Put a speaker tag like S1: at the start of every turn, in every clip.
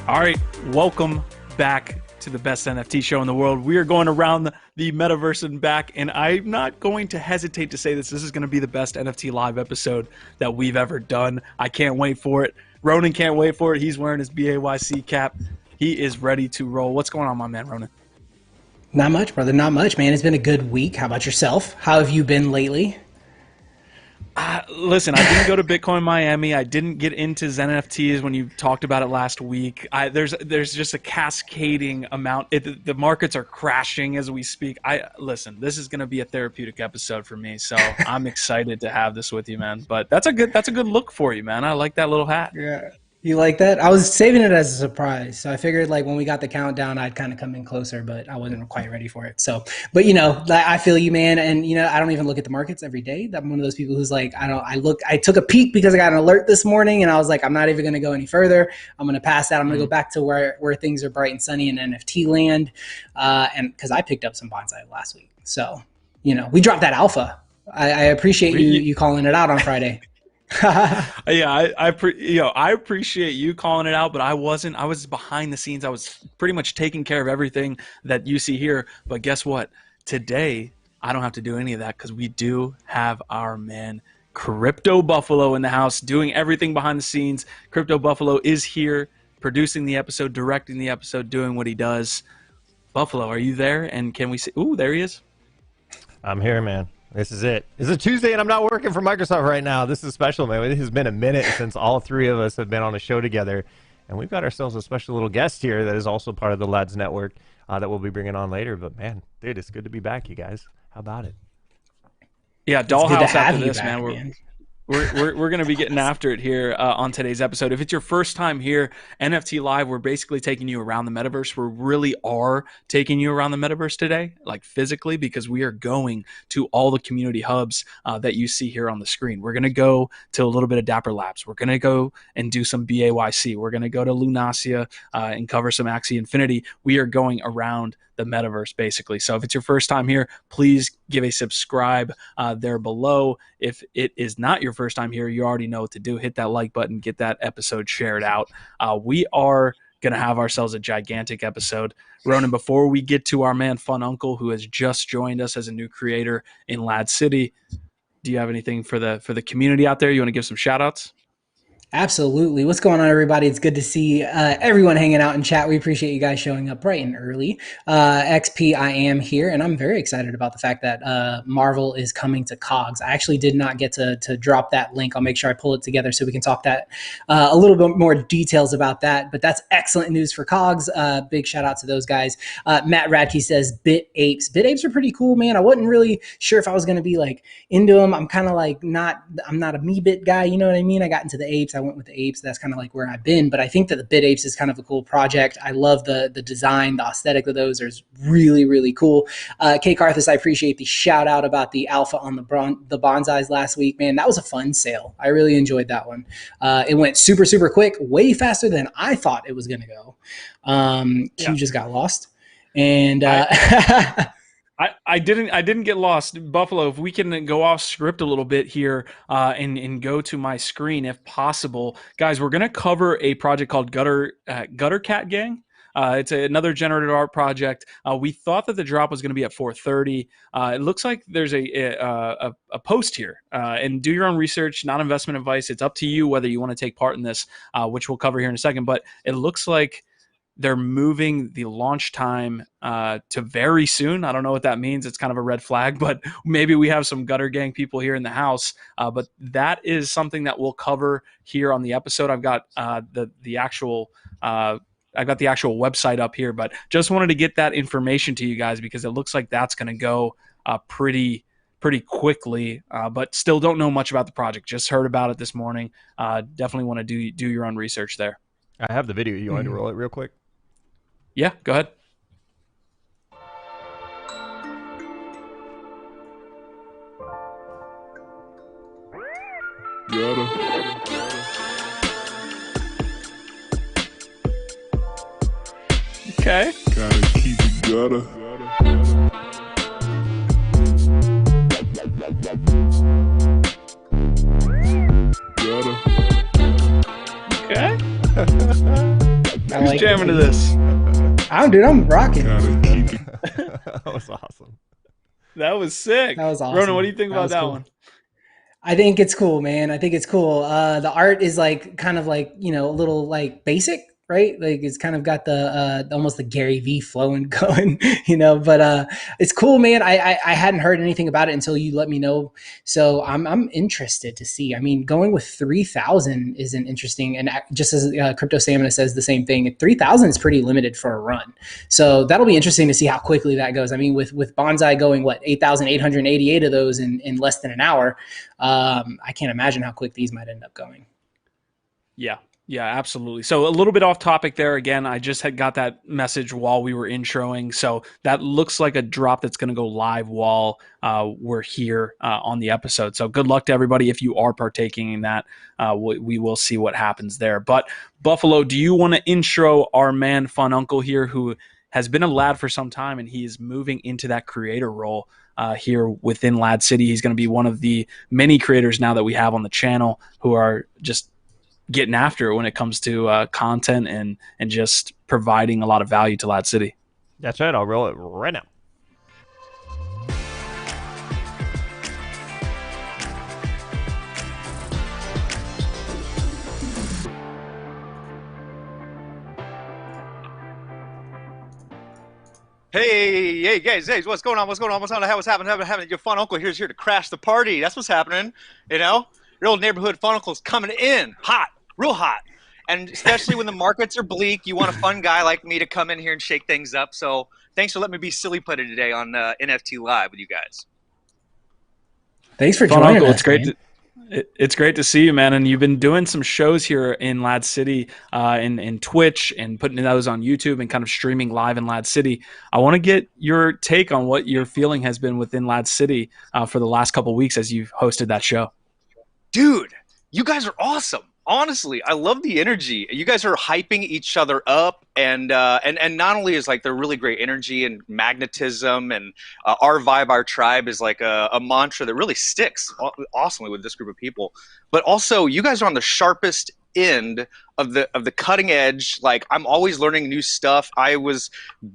S1: All right, welcome back to the best NFT show in the world. We are going around the metaverse and back, and I'm not going to hesitate to say this. This is going to be the best NFT live episode that we've ever done. I can't wait for it. Ronan can't wait for it. He's wearing his BAYC cap. He is ready to roll. What's going on, my man, Ronan?
S2: Not much, brother. Not much, man. It's been a good week. How about yourself? How have you been lately?
S1: Listen, I didn't go to Bitcoin Miami. I didn't get into Zen NFTs when you talked about it last week. There's just a cascading amount. The markets are crashing as we speak. Listen, this is going to be a therapeutic episode for me, so I'm excited to have this with you, man. But that's a good look for you, man. I like that little hat.
S2: Yeah. You like that? I was saving it as a surprise. So I figured like when we got the countdown, I'd kind of come in closer, but I wasn't quite ready for it. So, but you know, I feel you, man. And you know, I don't even look at the markets every day. I'm one of those people who's like, I took a peek because I got an alert this morning and I was like, I'm not even going to go any further. I'm going to pass that. I'm going to go back to where things are bright and sunny in NFT land. And cause I picked up some bonsai last week. So, you know, we dropped that alpha. I appreciate you calling it out on Friday.
S1: Yeah, I appreciate you calling it out, but I wasn't. I was behind the scenes. I was pretty much taking care of everything that you see here. But guess what? Today, I don't have to do any of that because we do have our man Crypto Buffalo in the house doing everything behind the scenes. Crypto Buffalo is here producing the episode, directing the episode, doing what he does. Buffalo, are you there? And can we see? Ooh, there he is.
S3: I'm here, man. This is it. It's a Tuesday and I'm not working for Microsoft right now. This is special, man. It has been a minute since all three of us have been on a show together. And we've got ourselves a special little guest here that is also part of the Ladz network that we'll be bringing on later. But, man, dude, it's good to be back, you guys. How about it?
S1: Yeah, Dollhouse after this, man. We're going to be getting after it here on today's episode. If it's your first time here, NFT Live, we're basically taking you around the metaverse. We really are taking you around the metaverse today, like physically, because we are going to all the community hubs that you see here on the screen. We're going to go to a little bit of Dapper Labs. We're going to go and do some BAYC. We're going to go to Lunasia and cover some Axie Infinity. We are going around the metaverse basically. So if it's your first time here, please give a subscribe there below. If it is not your first time here, you already know what to do. Hit that like button, get that episode shared out. We are going to have ourselves a gigantic episode. Ronan, before we get to our man Fun Uncle, who has just joined us as a new creator in Ladz City, do you have anything for the community out there? You want to give some shout outs?
S2: Absolutely. What's going on, everybody? It's good to see everyone hanging out in chat. We appreciate you guys showing up bright and early. XP, I am here, and I'm very excited about the fact that Marvel is coming to COGS. I actually did not get to drop that link. I'll make sure I pull it together so we can talk that a little bit more details about that. But that's excellent news for COGS. Big shout out to those guys. Matt Radke says Bit Apes. Bit Apes are pretty cool, man. I wasn't really sure if I was going to be like into them. I'm kind of like I'm not a me bit guy. You know what I mean? I got into the apes. I went with the apes. That's kind of like where I've been, but I think that the Bit Apes is kind of a cool project. I love the design, the aesthetic of those is really, really cool. Kay Carthus, I appreciate the shout out about the alpha on the bonsais last week, man. That was a fun sale. I really enjoyed that one. It went super, super quick, way faster than I thought it was going to go. Q just got lost. And
S1: I didn't get lost. Buffalo, if we can go off script a little bit here and go to my screen if possible. Guys, we're going to cover a project called Gutter Cat Gang. It's another generative art project. We thought that the drop was going to be at 4:30. It looks like there's a post here. And do your own research, not investment advice. It's up to you whether you want to take part in this, which we'll cover here in a second. But it looks like they're moving the launch time to very soon. I don't know what that means. It's kind of a red flag, but maybe we have some Gutter Gang people here in the house. But that is something that we'll cover here on the episode. I've got the actual website up here, but just wanted to get that information to you guys because it looks like that's going to go pretty quickly, but still don't know much about the project. Just heard about it this morning. Definitely want to do your own research there.
S3: I have the video. You want to roll it real quick?
S1: Yeah, go ahead. Okay.
S4: Gotta keep it gutter.
S1: Okay. Who's jamming to this?
S2: I'm rocking.
S3: That was awesome.
S1: That was sick.
S2: That was awesome.
S1: Ronan, what do you think about that one?
S2: I think it's cool, man. I think it's cool. The art is like kind of like, a little like basic, right? Like it's kind of got the almost the Gary V flowing going, but it's cool, man. I hadn't heard anything about it until you let me know. So I'm interested to see. I mean, going with 3,000 is an interesting, and just as Crypto Stamina says the same thing, 3,000 is pretty limited for a run. So that'll be interesting to see how quickly that goes. I mean, with Bonsai going, 8,888 of those in less than an hour, I can't imagine how quick these might end up going.
S1: Yeah, absolutely. So a little bit off topic there. Again, I just had got that message while we were introing. So that looks like a drop that's going to go live while we're here on the episode. So good luck to everybody if you are partaking in that. We will see what happens there. But Buffalo, do you want to intro our man Fun Uncle here, who has been a lad for some time, and he is moving into that creator role here within Ladz City. He's going to be one of the many creators now that we have on the channel who are just getting after it when it comes to content and just providing a lot of value to Ladz City.
S3: That's right. I'll roll it right now.
S5: Hey guys, what's going on? What's happening? Your Fun Uncle here's here to crash the party. That's what's happening. Your old neighborhood Fun Uncle's coming in hot, real hot. And especially when the markets are bleak, you want a fun guy like me to come in here and shake things up. So thanks for letting me be silly putty today on NFT Live with you guys.
S2: Thanks for joining us.
S1: It's great to see you, man. And you've been doing some shows here in Ladz City, in Twitch, and putting those on YouTube and kind of streaming live in Ladz City. I want to get your take on what your feeling has been within Ladz City for the last couple of weeks as you've hosted that show.
S5: Dude, you guys are awesome. Honestly, I love the energy. You guys are hyping each other up, and not only is like they're really great energy and magnetism, and our vibe, our tribe is like a mantra that really sticks awesomely with this group of people. But also, you guys are on the sharpest end of the cutting edge. Like, I'm always learning new stuff. I was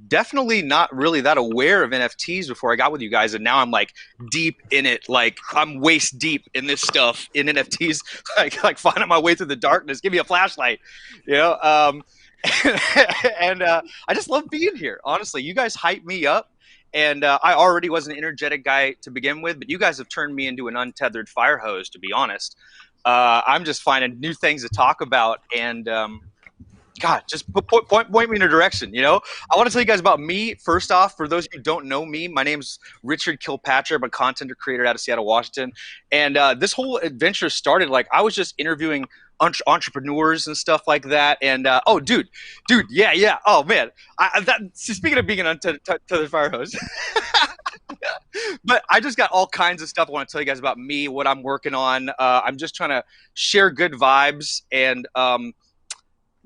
S5: definitely not really that aware of NFTs before I got with you guys, and now I'm like deep in it. Like, I'm waist deep in this stuff in NFTs, like finding my way through the darkness. Give me a flashlight, and I just love being here. Honestly, you guys hype me up. And I already was an energetic guy to begin with, but you guys have turned me into an untethered fire hose, to be honest. I'm just finding new things to talk about, and God, just point me in a direction. I want to tell you guys about me. First off, for those who don't know me, my name's Richard Kilpatrick. I'm a content creator out of Seattle, Washington. And this whole adventure started like I was just interviewing entrepreneurs and stuff like that. And oh, dude, yeah. Oh man, speaking of being an untethered fire hose. But I just got all kinds of stuff I want to tell you guys about me, what I'm working on. I'm just trying to share good vibes and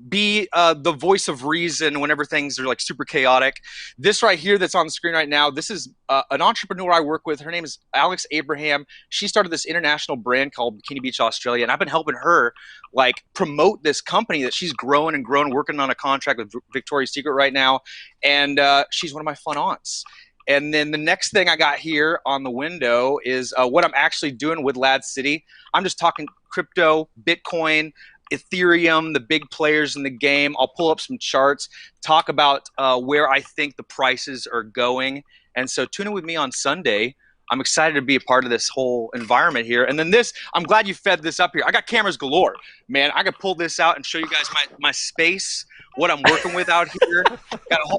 S5: be the voice of reason whenever things are like super chaotic. This right here that's on the screen right now, this is an entrepreneur I work with. Her name is Alex Abraham. She started this international brand called Bikini Beach Australia, and I've been helping her like promote this company that she's grown, working on a contract with Victoria's Secret right now, and she's one of my fun aunts. And then the next thing I got here on the window is what I'm actually doing with Ladz City. I'm just talking crypto, Bitcoin, Ethereum, the big players in the game. I'll pull up some charts, talk about where I think the prices are going. And so tune in with me on Sunday. I'm excited to be a part of this whole environment here. And then this, I'm glad you fed this up here. I got cameras galore, man. I could pull this out and show you guys my space, what I'm working with out here.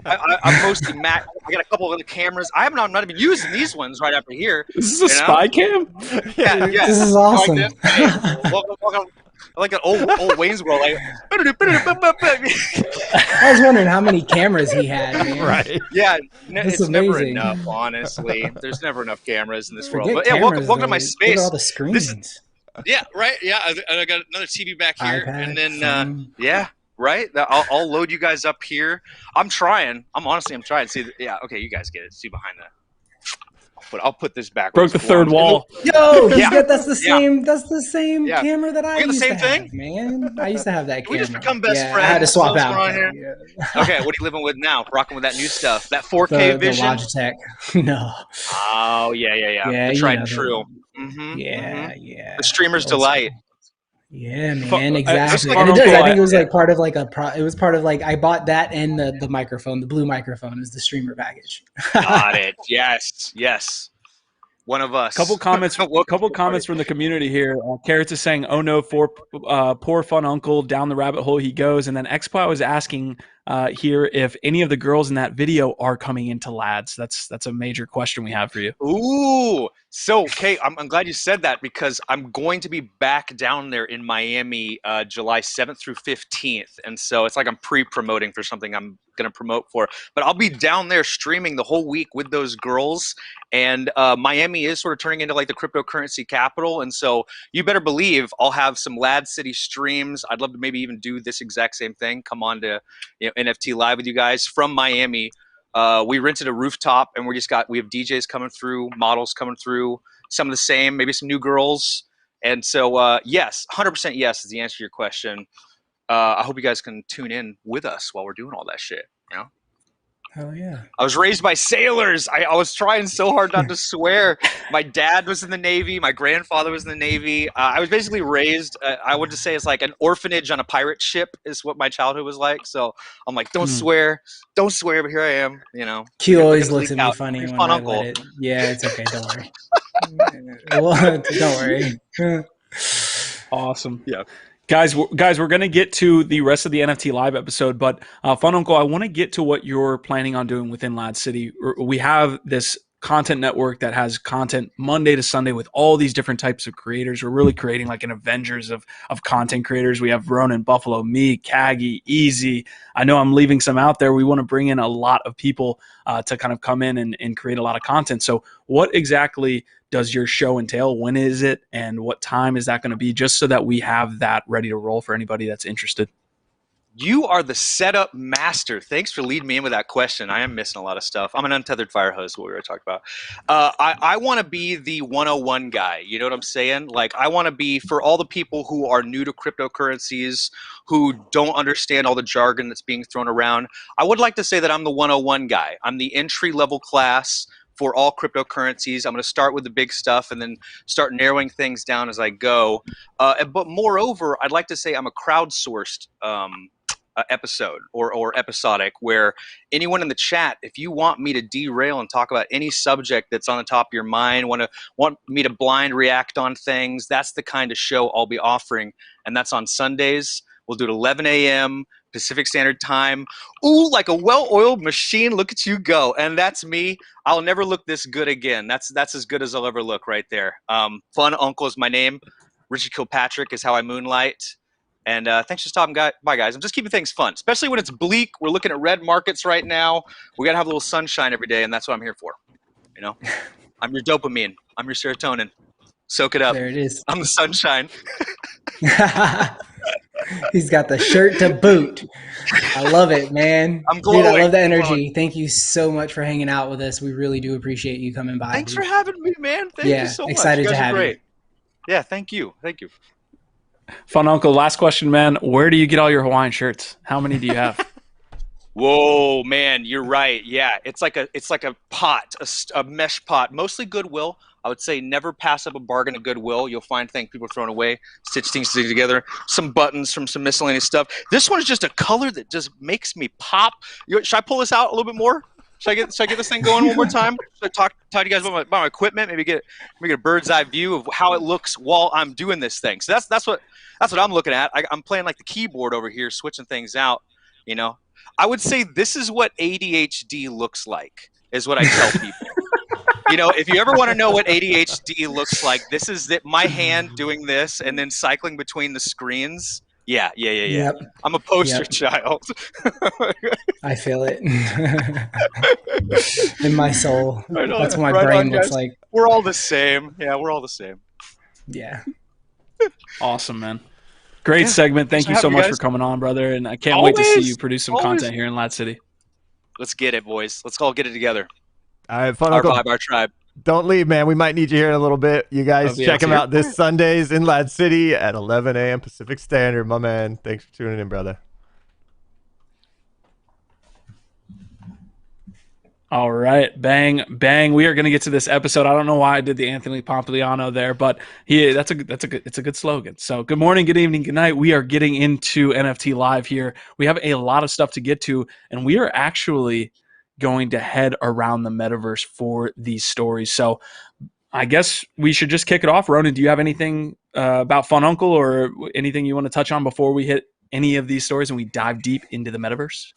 S5: I'm hosting Mac. I got a couple of other cameras. I'm not even using these ones right after here.
S1: This is a spy cam?
S5: Yeah.
S2: This is awesome.
S5: Welcome. I like an old Wayne's World. Like,
S2: I was wondering how many cameras he had, man.
S3: Right.
S5: Yeah, it's never enough, honestly. There's never enough cameras in this world. But yeah, welcome to my space.
S2: Look at all the screens.
S5: Yeah, right. Yeah, I got another TV back here.
S2: iPad,
S5: and then,
S2: phone.
S5: yeah, right. I'll load you guys up here. I'm trying. I'm trying. See, yeah, okay, you guys get it. See behind that. I'll put this back.
S1: Broke the third wall.
S2: Yo, that's the same. That's the same camera that I used to have, man. I used to have that camera.
S5: We just become best friends.
S2: I had to swap out.
S5: Okay, what are you living with now? Rocking with that new stuff, that 4K vision.
S2: The Logitech. No.
S5: Oh yeah. The tried and true. The streamer's delight.
S2: Yeah, man, exactly. And it does. I think it was like part of like it was part of like I bought that and the microphone, the blue microphone is the streamer package.
S5: Got it. Yes. One of us.
S1: Couple comments from the community here. Carrots is saying, "Oh no, poor fun uncle, down the rabbit hole he goes." And then Xpot was asking here if any of the girls in that video are coming into Ladz. That's a major question we have for you.
S5: Ooh, so Kate, I'm glad you said that because I'm going to be back down there in Miami July 7th through 15th, and so it's like I'm pre-promoting for something I'm going to promote for. But I'll be down there streaming the whole week with those girls, and Miami is sort of turning into like the cryptocurrency capital, and so you better believe I'll have some Ladz City streams. I'd love to maybe even do this exact same thing. Come on to NFT Live with you guys from Miami. We rented a rooftop and we have DJs coming through, models coming through, some of the same, maybe some new girls. And so, yes, 100% yes is the answer to your question. I hope you guys can tune in with us while we're doing all that shit, you know?
S2: Hell yeah.
S5: I was raised by sailors. I was trying so hard not to swear. My dad was in the Navy. My grandfather was in the Navy. I was basically raised, I would just say it's like an orphanage on a pirate ship is what my childhood was like. So I'm like, don't swear, but here I am, you know.
S2: Q always looks at me funny when I let it. Yeah, it's okay. Don't worry. Well, don't worry.
S1: Awesome. Yeah. Guys, we're going to get to the rest of the NFT Live episode, but Fun Uncle, I want to get to what you're planning on doing within Ladz City. We have this content network that has content Monday to Sunday with all these different types of creators. We're really creating like an Avengers of content creators. We have Ronan, Buffalo, me, Kagi, Easy. I know I'm leaving some out there. We want to bring in a lot of people to kind of come in and create a lot of content. So what exactly does your show entail? When is it? And what time is that going to be? Just so that we have that ready to roll for anybody that's interested.
S5: You are the setup master. Thanks for leading me in with that question. I am missing a lot of stuff. I'm an untethered fire hose, what we were talking about. I want to be the 101 guy. You know what I'm saying? Like, I want to be, for all the people who are new to cryptocurrencies, who don't understand all the jargon that's being thrown around, I would like to say that I'm the 101 guy. I'm the entry-level class for all cryptocurrencies. I'm going to start with the big stuff and then start narrowing things down as I go. But moreover, I'd like to say I'm a crowdsourced episode or episodic, where anyone in the chat, if you want me to derail and talk about any subject that's on the top of your mind, want me to blind react on things, that's the kind of show I'll be offering. And that's on Sundays. We'll do it 11 a.m. Pacific Standard Time. Ooh, like a well-oiled machine. Look at you go. And that's me. I'll never look this good again. That's as good as I'll ever look right there. Fun Uncle is my name. Richie Kilpatrick is how I moonlight. And thanks for stopping by, guys. I'm just keeping things fun, especially when it's bleak. We're looking at red markets right now. We got to have a little sunshine every day, and that's what I'm here for. You know, I'm your dopamine. I'm your serotonin. Soak it up.
S2: There it is.
S5: I'm the sunshine.
S2: He's got the shirt to boot. I love it, man.
S5: I'm glowing.
S2: Dude, I love the energy. Thank you so much for hanging out with us. We really do appreciate you coming by.
S5: Thanks for having me, man. Thank you so much.
S2: Excited to have you.
S5: Yeah, thank you. Thank you.
S1: Fun Uncle, last question, man. Where do you get all your Hawaiian shirts? How many do you have?
S5: Whoa, man, you're right. Yeah, it's like a pot, a mesh pot, mostly Goodwill. I would say never pass up a bargain at Goodwill. You'll find things people are throwing away, stitch things together, some buttons from some miscellaneous stuff. This one is just a color that just makes me pop. Should I pull this out a little bit more? Should I get this thing going one more time? Should I talk to you guys about my equipment? Maybe get a bird's eye view of how it looks while I'm doing this thing. So that's what I'm looking at. I'm playing like the keyboard over here, switching things out. You know, I would say this is what ADHD looks like, is what I tell people. You know, if you ever want to know what ADHD looks like, this is my hand doing this and then cycling between the screens. Yeah.
S2: Yep.
S5: I'm a poster child.
S2: I feel it in my soul. That's what my brain looks like.
S5: We're all the same. Yeah, we're all the same.
S2: Yeah.
S1: Awesome, man. Great segment. Thank you so much for coming on, brother. And I can't wait to see you produce some content here in Ladz City.
S5: Let's get it, boys. Let's all get it together.
S3: All right, Fun
S5: Our
S3: Uncle.
S5: vibe, our tribe.
S3: Don't leave, man. We might need you here in a little bit. You guys check him out this Sundays in Ladz City at 11 a.m. Pacific Standard, my man. Thanks for tuning in, brother.
S1: All right, bang, bang. We are going to get to this episode. I don't know why I did the Anthony Pompliano there, but it's a good slogan. So good morning, good evening, good night. We are getting into NFT Live here. We have a lot of stuff to get to, and we are actually going to head around the metaverse for these stories. So I guess we should just kick it off. Ronan, do you have anything about Fun Uncle or anything you want to touch on before we hit any of these stories and we dive deep into the metaverse?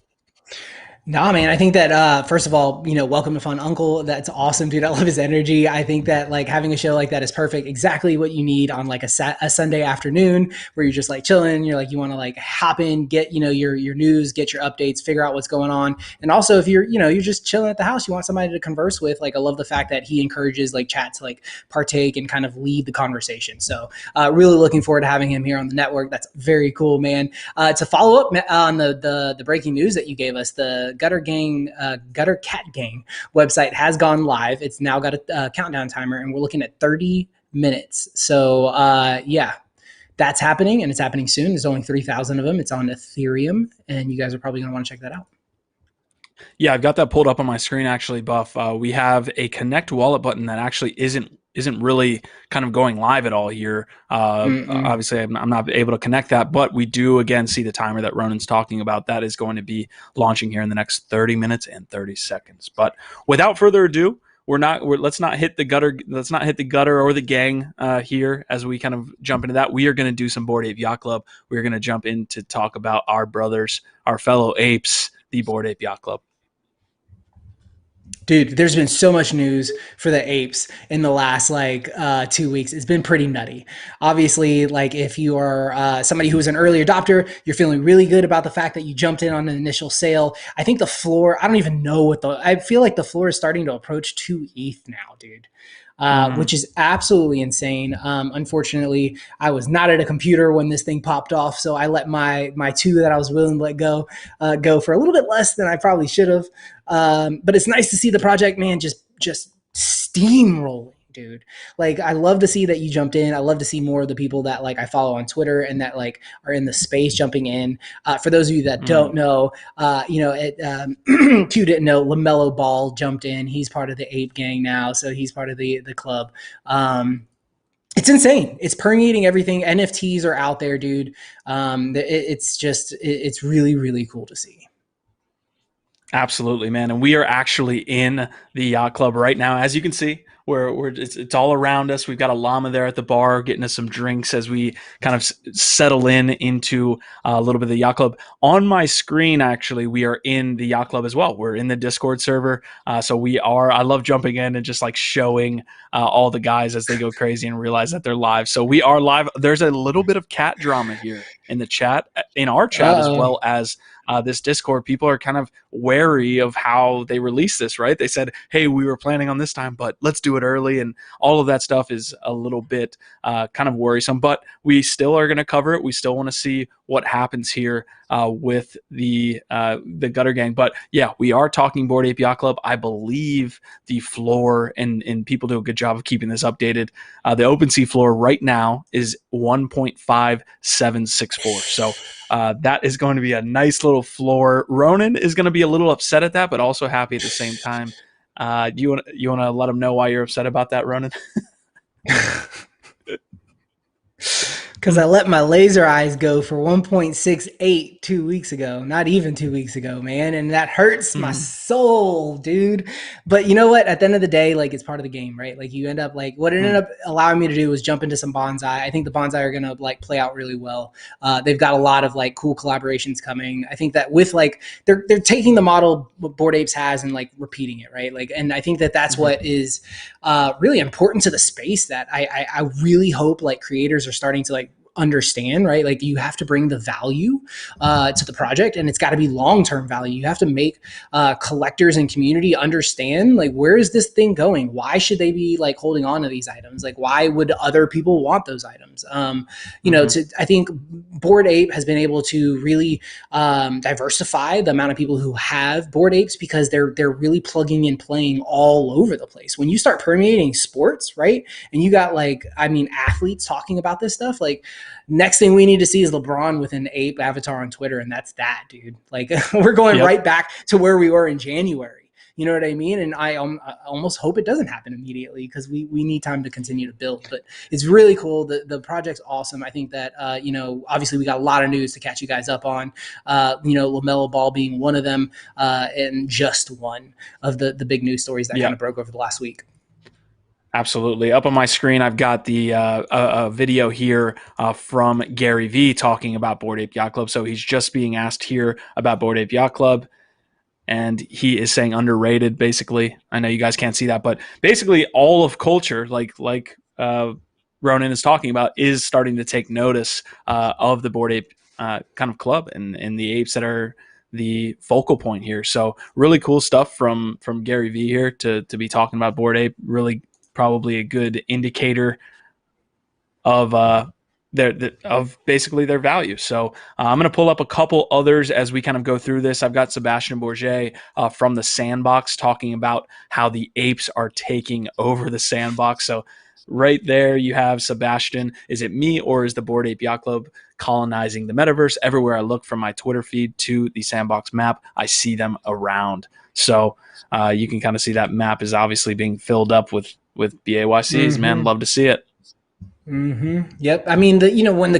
S2: Nah, man, I think that, first of all, welcome to Fun Uncle. That's awesome, dude. I love his energy. I think that like having a show like that is perfect. Exactly what you need on like a Sunday afternoon where you're just like chilling. You're like, you want to like hop in, get, your news, get your updates, figure out what's going on. And also if you're just chilling at the house, you want somebody to converse with. Like, I love the fact that he encourages like chat to like partake and kind of lead the conversation. So really looking forward to having him here on the network. That's very cool, man. To follow up on the breaking news that you gave us, the Gutter Cat Gang website has gone live. It's now got a countdown timer, and we're looking at 30 minutes. So yeah, that's happening, and it's happening soon. There's only 3,000 of them. It's on Ethereum, and you guys are probably going to want to check that out.
S1: Yeah, I've got that pulled up on my screen actually, Buff. We have a connect wallet button that actually isn't really kind of going live at all here. Obviously, I'm not able to connect that, but we do again see the timer that Ronan's talking about. That is going to be launching here in the next 30 minutes and 30 seconds. But without further ado, let's not hit the gutter or the gang here as we kind of jump into that. We are going to do some Bored Ape Yacht Club. We're going to jump in to talk about our brothers, our fellow apes, the Bored Ape Yacht Club.
S2: Dude, there's been so much news for the apes in the last 2 weeks. It's been pretty nutty. Obviously, like if you are somebody who was an early adopter, you're feeling really good about the fact that you jumped in on an initial sale. I think the floor, I don't even know I feel like the floor is starting to approach 2 ETH now, dude. Which is absolutely insane. Unfortunately, I was not at a computer when this thing popped off, so I let my 2 that I was willing to let go for a little bit less than I probably should have. But it's nice to see the project, man, just steamrolling, dude. Like, I love to see that you jumped in. I love to see more of the people that like I follow on Twitter and that like are in the space jumping in. For those of you that don't know, Q didn't know, LaMelo Ball jumped in. He's part of the Ape Gang now, so he's part of the club. It's insane. It's permeating everything. NFTs are out there, dude. It's really, really cool to see.
S1: Absolutely, man. And we are actually in the yacht club right now. As you can see, it's all around us. We've got a llama there at the bar getting us some drinks as we kind of settle into a little bit of the yacht club. On my screen, actually, we are in the yacht club as well. We're in the Discord server. So I love jumping in and just like showing all the guys as they go crazy and realize that they're live. So we are live. There's a little bit of cat drama here in the chat, in our chat, as well as this Discord. People are kind of wary of how they release this, right? They said, hey, we were planning on this time, but let's do it early. And all of that stuff is a little bit kind of worrisome, but we still are going to cover it. We still want to see what happens here with the Gutter Gang. But yeah, we are talking Bored Ape Yacht Club. I believe the floor, and people do a good job of keeping this updated. The OpenSea floor right now is 1.5764. So that is going to be a nice little floor. Ronan is going to be a little upset at that, but also happy at the same time. You want to let him know why you're upset about that, Ronan?
S2: Because I let my laser eyes go for 1.68 2 weeks ago, not even 2 weeks ago, man. And that hurts my soul, dude. But you know what? At the end of the day, like, it's part of the game, right? Like, you end up like, what it ended up allowing me to do was jump into some bonsai. I think the bonsai are going to like play out really well. They've got a lot of like cool collaborations coming. I think that with like, they're taking the model Bored Apes has and like repeating it, right? Like, and I think that that's what is really important to the space, that I really hope like creators are starting to like understand, right? Like you have to bring the value to the project, and it's got to be long-term value. You have to make collectors and community understand, like, where is this thing going? Why should they be like holding on to these items? Like, why would other people want those items? You know, I think Bored Ape has been able to really diversify the amount of people who have Bored Apes, because they're really plugging and playing all over the place. When you start permeating sports, right, and you got like, I mean, athletes talking about this stuff, like next thing we need to see is LeBron with an ape avatar on Twitter, and that's that, dude. Like we're going right back to where we were in January. You know what I mean? And I almost hope it doesn't happen immediately, because we need time to continue to build. But it's really cool. The project's awesome. I think that, you know, obviously we got a lot of news to catch you guys up on, you know, LaMelo Ball being one of them, and just one of the big news stories that kind of broke over the last week.
S1: Absolutely. Up on my screen, I've got the a video here from Gary Vee talking about Bored Ape Yacht Club. So he's just being asked here about Bored Ape Yacht Club, and he is saying underrated, basically. I know you guys can't see that, but basically all of culture, like Ronan is talking about, is starting to take notice of the Bored Ape kind of club and the apes that are the focal point here. So really cool stuff from Gary Vee here to be talking about Bored Ape. Really probably a good indicator of basically their value. So I'm going to pull up a couple others as we kind of go through this. I've got Sebastian Bourget from the Sandbox talking about how the apes are taking over the Sandbox. So right there you have Sebastian. Is it me, or is the Bored Ape Yacht Club colonizing the metaverse? Everywhere I look from my Twitter feed to the Sandbox map, I see them around. So you can kind of see that map is obviously being filled up with BAYCs, man. Love to see it.
S2: Yep. I mean, you know, when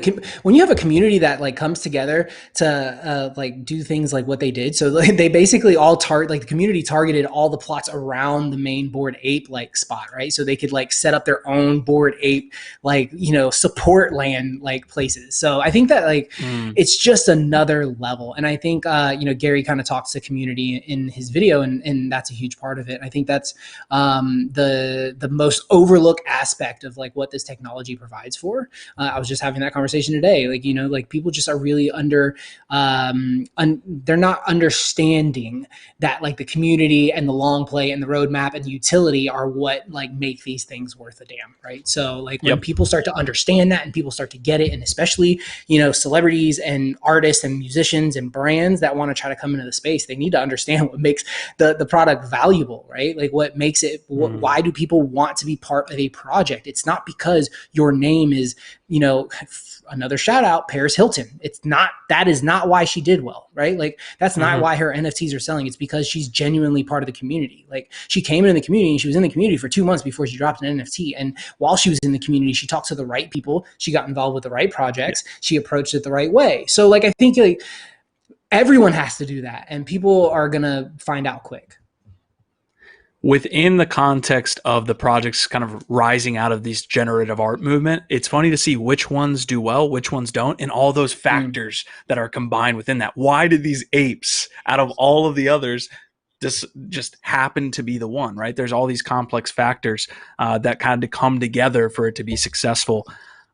S2: you have a community that like comes together to like do things like what they did, so like, they basically all the community targeted all the plots around the main Bored Ape like spot, right? So they could like set up their own Bored Ape like, you know, support land like places. So I think that like it's just another level, and I think you know, Gary kind of talks to community in his video, and that's a huge part of it. I think that's the most overlooked aspect of like what this technology provides for. I was just having that conversation today. Like, you know, like people just are really they're not understanding that like the community and the long play and the roadmap and the utility are what like make these things worth a damn, right? So like when people start to understand that and people start to get it, and especially, you know, celebrities and artists and musicians and brands that want to try to come into the space, they need to understand what makes the product valuable, right? Like what makes it, why do people want to be part of a project? It's not because your name is, you know, another shout out, Paris Hilton. That is not why she did well, right? Like that's not why her NFTs are selling. It's because she's genuinely part of the community. Like she came in the community, and she was in the community for 2 months before she dropped an NFT. And while she was in the community, she talked to the right people. She got involved with the right projects. She approached it the right way. So like, I think like everyone has to do that, and people are going to find out quick.
S1: Within the context of the projects kind of rising out of this generative art movement, it's funny to see which ones do well, which ones don't, and all those factors that are combined within that. Why did these apes, out of all of the others, just happen to be the one, right? There's all these complex factors that kind of come together for it to be successful.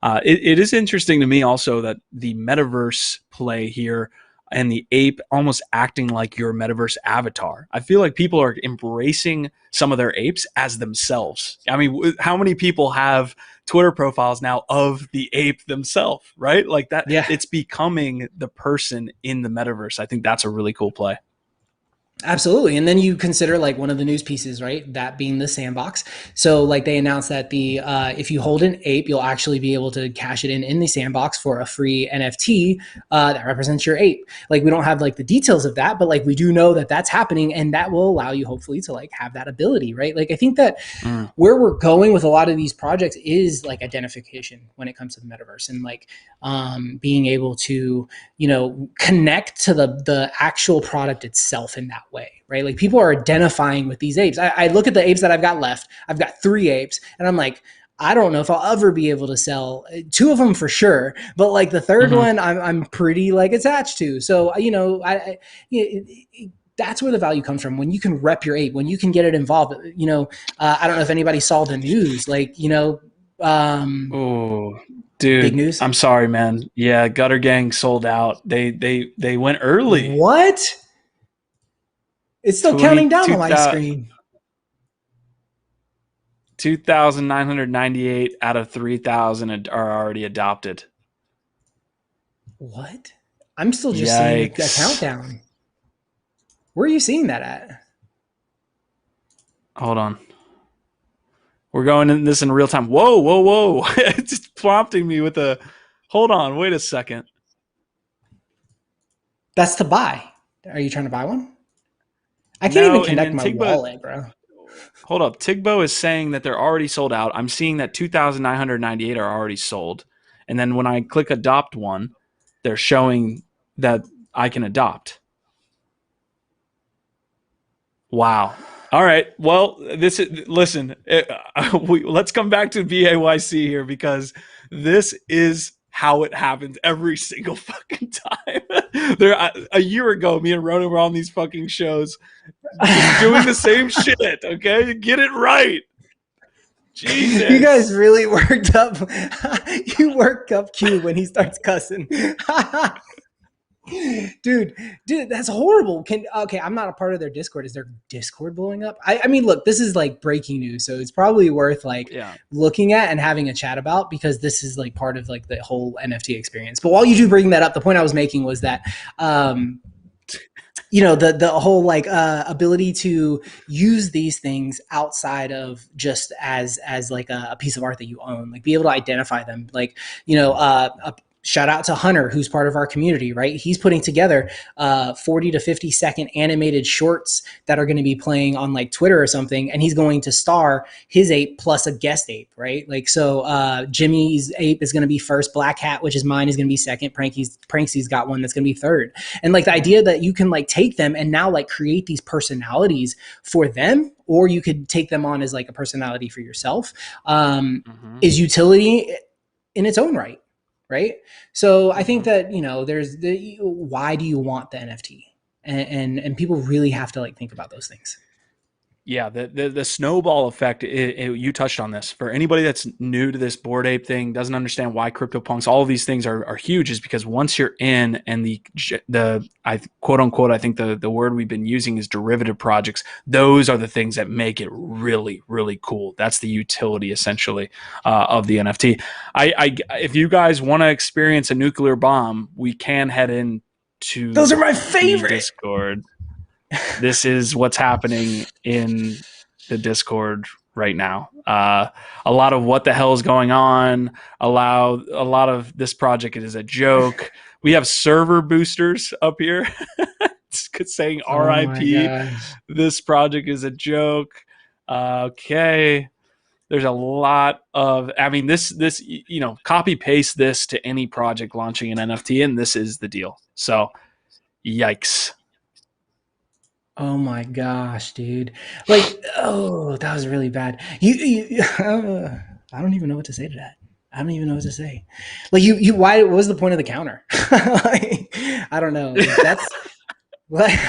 S1: It is interesting to me also that the metaverse play here and the ape almost acting like your metaverse avatar. I feel like people are embracing some of their apes as themselves. I mean, how many people have Twitter profiles now of the ape themselves, right? Like that, it's becoming the person in the metaverse. I think that's a really cool play.
S2: Absolutely. And then you consider like one of the news pieces, right? That being the Sandbox. So like they announced that if you hold an ape, you'll actually be able to cash it in the Sandbox for a free NFT that represents your ape. Like we don't have like the details of that, but like we do know that that's happening, and that will allow you hopefully to like have that ability, right? Like I think that where we're going with a lot of these projects is like identification when it comes to the metaverse, and like being able to, you know, connect to the actual product itself in that way, right? Like people are identifying with these apes. I look at the apes that I've got left. I've got 3 apes, and I'm like, I don't know if I'll ever be able to sell 2 of them for sure, but like the third one, I'm pretty like attached to. So you know, that's where the value comes from, when you can rep your ape, when you can get it involved. You know, I don't know if anybody saw the news, like, you know.
S1: Dude,
S2: big news.
S1: I'm sorry, man. Yeah, Gutter Gang sold out. They went early.
S2: What? It's still counting down on my screen.
S1: 2,998 out of 3,000 are already adopted.
S2: What? I'm still just seeing a countdown. Where are you seeing that at?
S1: Hold on. We're going in this in real time. Whoa, whoa, whoa. It's just prompting me with a, hold on, wait a second.
S2: That's to buy. Are you trying to buy one? I can't even connect my wallet, bro.
S1: Hold up. Tigbo is saying that they're already sold out. I'm seeing that 2,998 are already sold. And then when I click adopt one, they're showing that I can adopt. Wow. All right. Well, listen, let's come back to BAYC here, because this is how it happens every single fucking time. A year ago, me and Ronan were on these fucking shows doing the same shit. Okay, get it right. Jesus.
S2: You guys really worked up. You worked up Q when he starts cussing. Dude, that's horrible. Okay, I'm not a part of their Discord. Is their Discord blowing up? I mean, look, this is like breaking news, so it's probably worth looking at and having a chat about, because this is like part of like the whole NFT experience. But while you do bring that up, the point I was making was that the whole like ability to use these things outside of just as like a piece of art that you own, like be able to identify them, like shout out to Hunter, who's part of our community, right? He's putting together 40 to 50 second animated shorts that are going to be playing on like Twitter or something. And he's going to star his ape plus a guest ape, right? Like, so Jimmy's ape is going to be first, Black Hat, which is mine, is going to be second. Pranksy's got one that's going to be third. And like the idea that you can like take them and now like create these personalities for them, or you could take them on as like a personality for yourself, is utility in its own right. Right. So I think that, there's why do you want the NFT? And people really have to like think about those things.
S1: Yeah, the snowball effect, you touched on this. For anybody that's new to this Bored Ape thing, doesn't understand why CryptoPunks, all of these things are huge, is because once you're in, and the quote unquote, I think the word we've been using is derivative projects, those are the things that make it really, really cool. That's the utility, essentially, of the NFT. If you guys want to experience a nuclear bomb, we can head in to
S2: those are my favorite
S1: Discord. This is what's happening in the Discord right now. A lot of what the hell is going on. A lot of this project is a joke. We have server boosters up here saying RIP. This project is a joke. Okay. There's a lot of, this, copy paste this to any project launching an NFT, and this is the deal. So, yikes.
S2: Oh my gosh, dude. Like, oh, that was really bad. I don't even know what to say to that. I don't even know what to say. Like why, what was the point of the counter? Like, I don't know. That's like,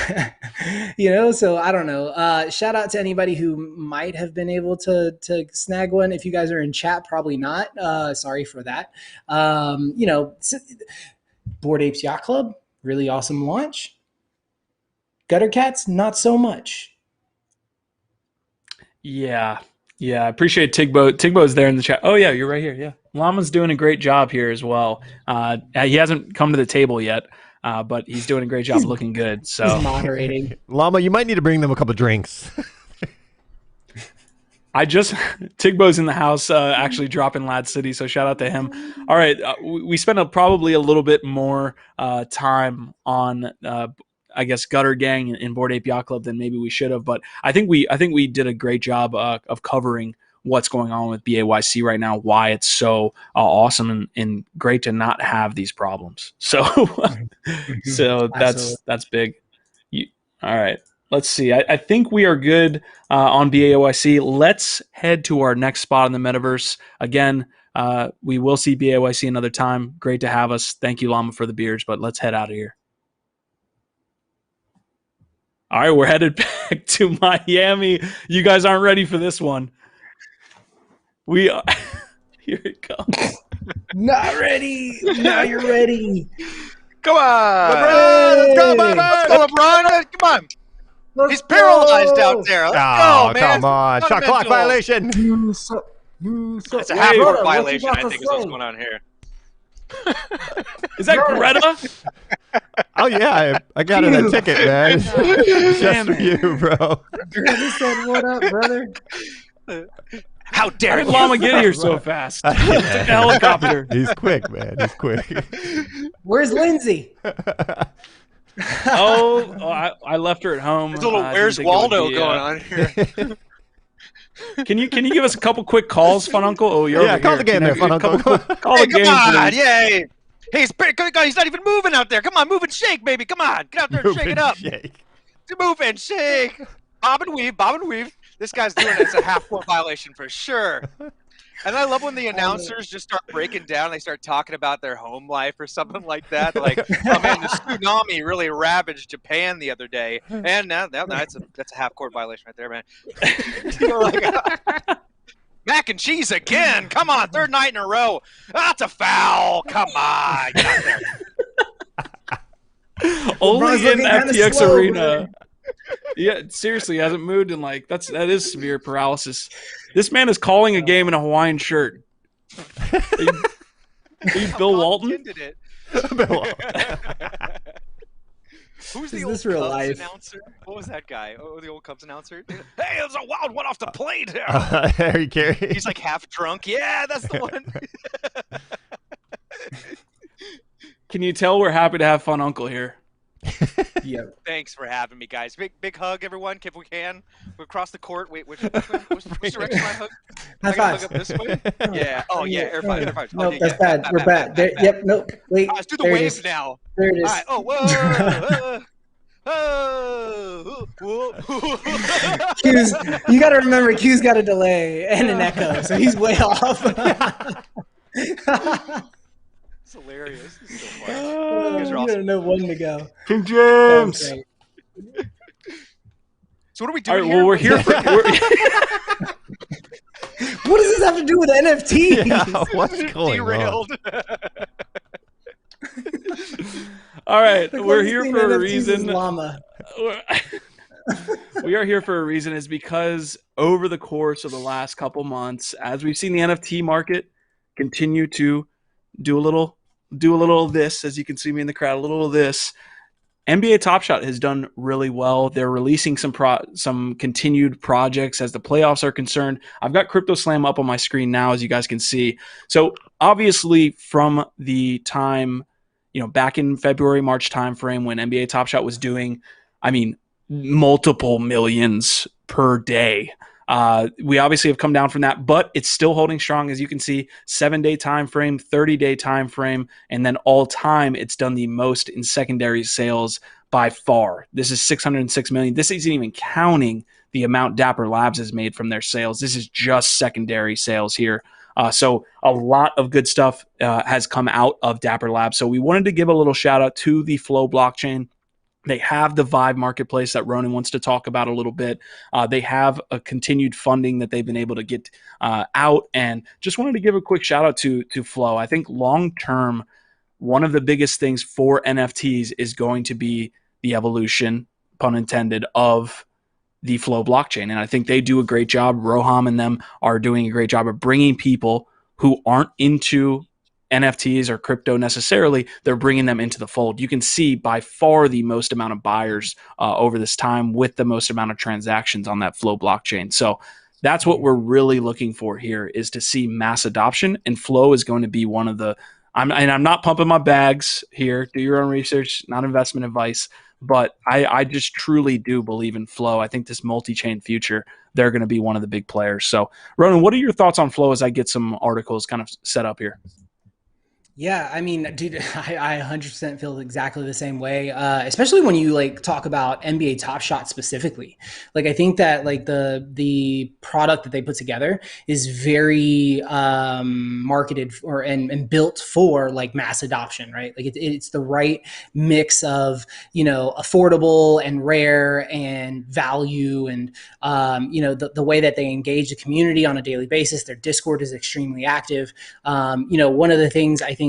S2: so I don't know. Shout out to anybody who might have been able to snag one. If you guys are in chat, probably not. Sorry for that. Bored Apes Yacht Club, really awesome launch. Gutter Cats, not so much.
S1: Yeah. I appreciate Tigbo. Tigbo is there in the chat. Oh, yeah, you're right here. Yeah. Llama's doing a great job here as well. He hasn't come to the table yet, but he's doing a great job looking good. So
S2: he's moderating.
S3: Llama, you might need to bring them a couple drinks.
S1: Tigbo's in the house, actually dropping Ladz City, so shout out to him. All right, we spent probably a little bit more time on I guess Gutter Gang and Bored Ape Yacht Club than maybe we should have, but I think we did a great job of covering what's going on with BAYC right now, why it's so awesome and great to not have these problems. So that's big. All right, let's see. I think we are good on BAYC. Let's head to our next spot in the metaverse. Again, we will see BAYC another time. Great to have us. Thank you, Llama, for the beers, but let's head out of here. All right, we're headed back to Miami. You guys aren't ready for this one. We are. Here it comes.
S2: Not ready. Now you're ready.
S5: Come on.
S3: LeBron, let's go, baby.
S5: Let's go, LeBron. Come on. He's paralyzed out there. Let's go, man.
S3: Come on. Shot clock violation.
S5: It's a half-court violation, I think, is what's going on here.
S1: Is that Greta?
S3: Oh, yeah. I got her a ticket, man. Just for you, bro.
S2: Greta said, what up, brother?
S5: How dare
S1: How did Llama get here so fast? Took the helicopter.
S3: He's quick, man. He's quick.
S2: Where's Lindsay?
S1: I left her at home.
S5: There's a little Where's Waldo going on here.
S1: Can you give us a couple quick calls, Fun Uncle? Oh, you're
S3: call
S1: here.
S3: the game there, Fun Uncle.
S5: Call the game, please. Yay. Hey, he's not even moving out there. Come on, move and shake, baby. Come on. Get out there and shake it up. Move and shake. Bob and weave, bob and weave. This guy's doing it. It's a half-court violation for sure. And I love when the announcers just start breaking down. They start talking about their home life or something like that. Like, oh man, the tsunami really ravaged Japan the other day, and now that's a half-court violation right there, man. Mac and cheese again. Come on, third night in a row. That's a foul. Come on, get out there.
S1: Only in FTX Arena. Yeah, seriously, hasn't moved in that is severe paralysis. This man is calling a game in a Hawaiian shirt. Are you Bill Walton?
S3: Bill Walton.
S5: Who's the
S2: old
S5: real
S2: Cubs
S5: life announcer? What was that guy? Oh, the old Cubs announcer. Hey, there's a wild one off the plate here.
S3: Harry Carey.
S5: He's like half drunk. Yeah, that's the one.
S1: Can you tell we're happy to have Fun Uncle here?
S2: Yeah.
S5: Thanks for having me, guys. Big hug, everyone, if we can. We'll cross the court. Wait, which direction I hug?
S2: High five.
S5: Hug up this way? Yeah. Oh, yeah. Air five.
S2: Nope, that's bad. We're bad. There, yep. Nope. Wait.
S5: Let's do the wave now.
S2: There it is.
S5: All right. Oh, whoa.
S2: Q's, you got to remember, Q's got a delay and an echo, so he's way off.
S5: It's hilarious. This is so funny. You guys are
S2: You
S5: awesome.
S2: don't know when to go.
S3: King James.
S5: So what are we
S1: All
S5: doing
S1: right,
S5: here?
S1: well, we're here for.
S2: What does this have to do with NFT?
S3: Yeah, what's going
S5: Derailed.
S1: All right,
S2: The
S1: we're
S2: closest
S1: here
S2: thing
S1: for
S2: to
S1: a
S2: NFTs is
S1: reason.
S2: llama.
S1: We are here for a reason is because over the course of the last couple months, as we've seen the NFT market continue to do a little of this, as you can see me in the crowd, a little of this. NBA Top Shot has done really well. They're releasing some continued projects as the playoffs are concerned. I've got Crypto Slam up on my screen now, as you guys can see. So obviously from the time, back in February, March timeframe when NBA Top Shot was doing, multiple millions per day. We obviously have come down from that, but it's still holding strong. As you can see, 7-day time frame, 30-day time frame, and then all time, it's done the most in secondary sales by far. This is 606 million. This isn't even counting the amount Dapper Labs has made from their sales. This is just secondary sales here. So a lot of good stuff has come out of Dapper Labs. So we wanted to give a little shout out to the Flow blockchain. They have the Vibe marketplace that Ronan wants to talk about a little bit. They have a continued funding that they've been able to get out, and just wanted to give a quick shout out to Flow. I think long term, one of the biggest things for NFTs is going to be the evolution, pun intended, of the Flow blockchain, and I think they do a great job. Roham and them are doing a great job of bringing people who aren't into NFTs or crypto necessarily, they're bringing them into the fold. You can see by far the most amount of buyers over this time with the most amount of transactions on that Flow blockchain. So that's what we're really looking for here, is to see mass adoption, and Flow is going to be one of the, I'm not pumping my bags here, do your own research, not investment advice, but I just truly do believe in Flow. I think this multi-chain future, they're going to be one of the big players. So Ronan, what are your thoughts on Flow as I get some articles kind of set up here?
S2: Yeah, I mean, dude, I 100% feel exactly the same way. Especially when you like talk about NBA Top Shot specifically. Like, I think that like the product that they put together is very marketed for and built for like mass adoption, right? Like, it's the right mix of affordable and rare and value, and the way that they engage the community on a daily basis. Their Discord is extremely active. One of the things I think,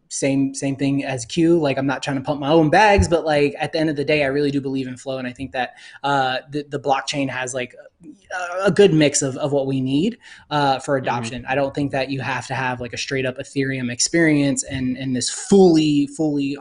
S2: same thing as Q. Like, I'm not trying to pump my own bags, but like at the end of the day, I really do believe in flow, and I think that the blockchain has like a good mix of what we need for adoption. I don't think that you have to have like a straight up Ethereum experience and this fully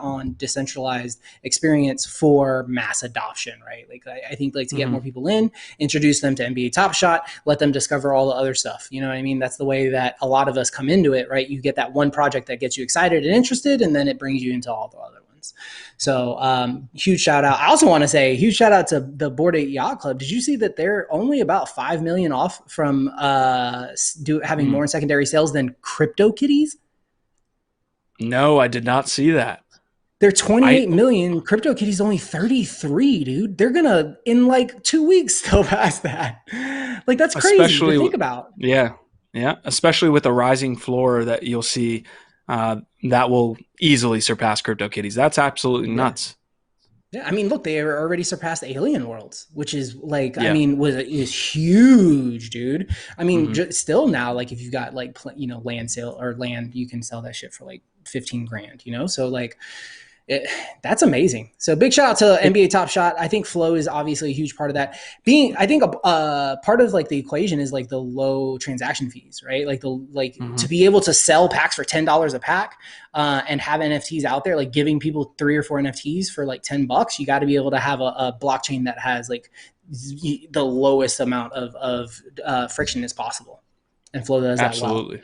S2: on decentralized experience for mass adoption, right? Like, I think like to get more people in, introduce them to NBA Top Shot, let them discover all the other stuff. You know what I mean? That's the way that a lot of us come into it, right? You get that one project that gets you excited and interested, and then it brings you into all the other ones. So huge shout out. I also want to say huge shout out to the Bored Ape Yacht Club. Did you see that they're only about 5 million off from having more in secondary sales than CryptoKitties?
S1: No, I did not see that.
S2: They're 28 million. CryptoKitties only 33, dude. They're gonna in like 2 weeks surpass that. Like, that's crazy to think about.
S1: Yeah. Especially with the rising floor that you'll see, that will easily surpass CryptoKitties. That's absolutely nuts.
S2: Yeah, I mean, look, they already surpassed Alien Worlds, which is like, I mean, is huge, dude. I mean, still now, like if you've got like, land sale or land, you can sell that shit for like 15 grand, So like, that's amazing. So big shout out to NBA Top Shot. I think flow is obviously a huge part of that. I think a part of like the equation is like the low transaction fees, right? Like to be able to sell packs for $10 a pack and have NFTs out there, like giving people 3 or 4 NFTs for like $10, you got to be able to have a blockchain that has like the lowest amount of friction as possible. And flow does that well.
S1: Absolutely.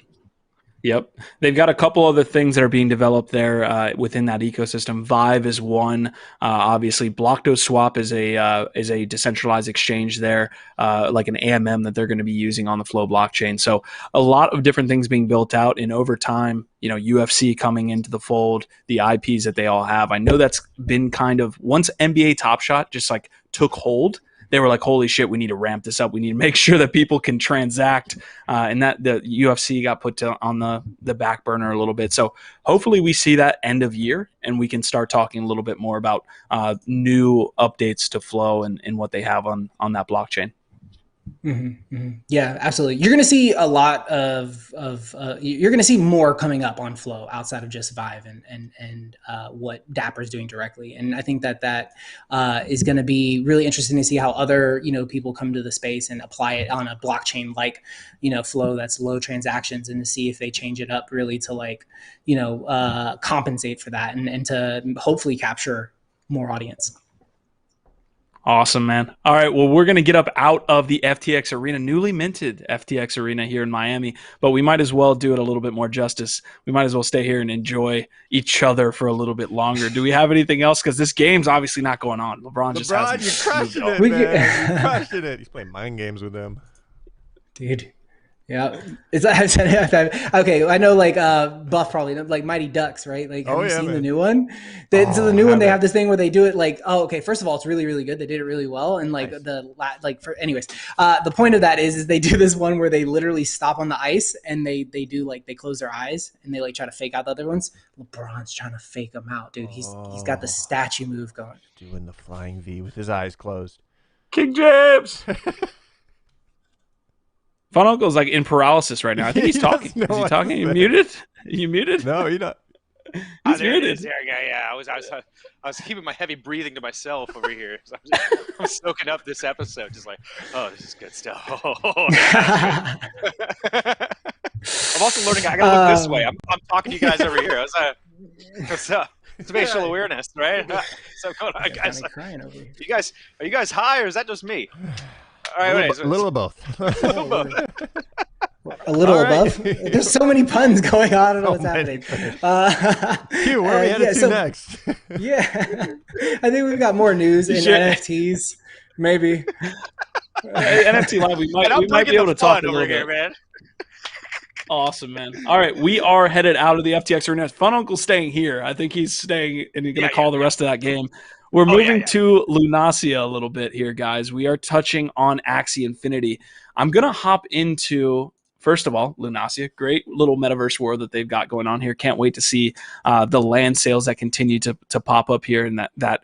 S1: Yep. They've got a couple other things that are being developed there within that ecosystem. Vive is one. Obviously, Block.swap is a decentralized exchange there, like an AMM that they're going to be using on the Flow blockchain. So a lot of different things being built out. And over time, UFC coming into the fold, the IPs that they all have. I know that's been kind of, once NBA Top Shot just like took hold, they were like, holy shit, we need to ramp this up. We need to make sure that people can transact. And that the UFC got put on the back burner a little bit. So hopefully we see that end of year and we can start talking a little bit more about new updates to Flow and what they have on that blockchain.
S2: Yeah, absolutely. You're going to see a lot of you're going to see more coming up on Flow outside of just Vive and what Dapper is doing directly. And I think that is going to be really interesting to see how other people come to the space and apply it on a blockchain like Flow that's low transactions, and to see if they change it up really to like compensate for that and to hopefully capture more audience.
S1: Awesome, man. All right, well, we're going to get up out of the FTX Arena, newly minted FTX Arena here in Miami, but we might as well do it a little bit more justice. We might as well stay here and enjoy each other for a little bit longer. Do we have anything else? Because this game's obviously not going on. LeBron just hasn't.
S3: You're crushing it, man. You're crushing it. He's playing mind games with them.
S2: Dude. Yeah, it's okay. I know, like Buff probably like Mighty Ducks, right? Like, have you seen the new one? So the new one, they have this thing where they do it like, okay. First of all, it's really, really good. They did it really well, and like anyways, the point of that is they do this one where they literally stop on the ice and they do like they close their eyes and they like try to fake out the other ones. LeBron's trying to fake them out, dude. He's got the statue move going,
S3: doing the flying V with his eyes closed.
S1: King James. Fun Uncle's like in paralysis right now. I think he's talking. Is he talking? You muted? You muted?
S3: No, you're not.
S1: He's muted.
S5: There, yeah. I was keeping my heavy breathing to myself over here. So I'm soaking up this episode, just like, oh, this is good stuff. I'm also learning. I gotta look this way. I'm talking to you guys over here. What's up? Spatial awareness, right? So going on, guys.
S2: Crying over here.
S5: Are you guys high, or is that just me? All right,
S3: a little of both.
S2: A little above. There's so many puns going on. I don't know what's happening.
S3: Q, where are we headed to next?
S2: Yeah, I think we've got more news in NFTs. Maybe.
S1: NFT Live. We might be able to talk a little bit.
S5: Man.
S1: Awesome, man. All right, we are headed out of the FTX arena. Fun Uncle's staying here. I think he's staying and he's going to call the rest of that game. We're moving to Lunasia a little bit here, guys. We are touching on Axie Infinity. I'm going to hop into, first of all, Lunasia. Great little metaverse world that they've got going on here. Can't wait to see the land sales that continue to pop up here, and that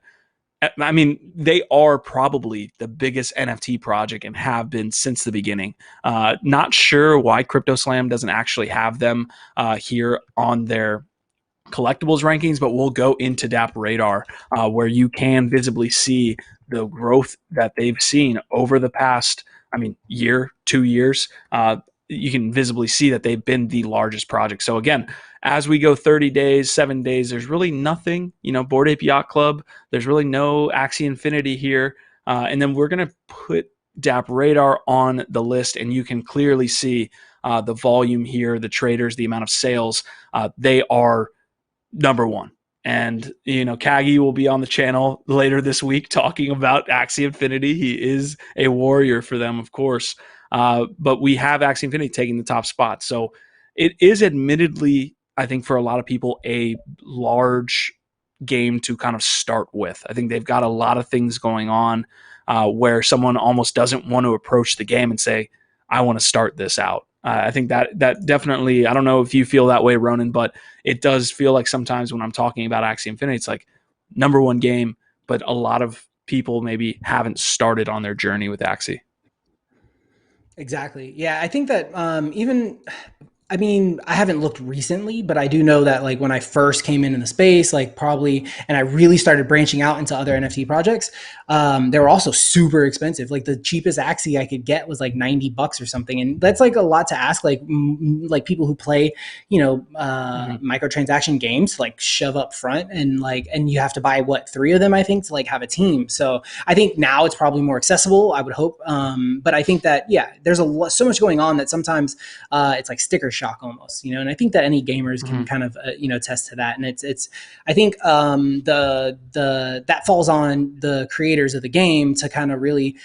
S1: I mean, they are probably the biggest NFT project and have been since the beginning. Not sure why CryptoSlam doesn't actually have them here on their collectibles rankings, but we'll go into DApp Radar where you can visibly see the growth that they've seen over the past, year, 2 years. You can visibly see that they've been the largest project. So again, as we go 30 days, 7 days, there's really nothing, Bored Ape Yacht Club, there's really no Axie Infinity here. And then we're going to put DApp Radar on the list, and you can clearly see the volume here, the traders, the amount of sales. They are number one. And, Kagi will be on the channel later this week talking about Axie Infinity. He is a warrior for them, of course. But we have Axie Infinity taking the top spot. So it is admittedly, I think for a lot of people, a large game to kind of start with. I think they've got a lot of things going on where someone almost doesn't want to approach the game and say, I want to start this out. I think that definitely, I don't know if you feel that way, Ronan, but it does feel like sometimes when I'm talking about Axie Infinity, it's like number one game, but a lot of people maybe haven't started on their journey with Axie.
S2: Exactly. Yeah, I think that I haven't looked recently, but I do know that like when I first came into the space, and I really started branching out into other NFT projects, they were also super expensive. Like the cheapest Axie I could get was like $90 or something. And that's like a lot to ask, like people who play, microtransaction games, like shove up front and you have to buy 3 of them, I think, to like have a team. So I think now it's probably more accessible, I would hope. But I think that, there's so much going on that sometimes it's like sticker shock almost, and I think that any gamers can kind of attest to that. And it's I think that falls on the creators of the game to kind of really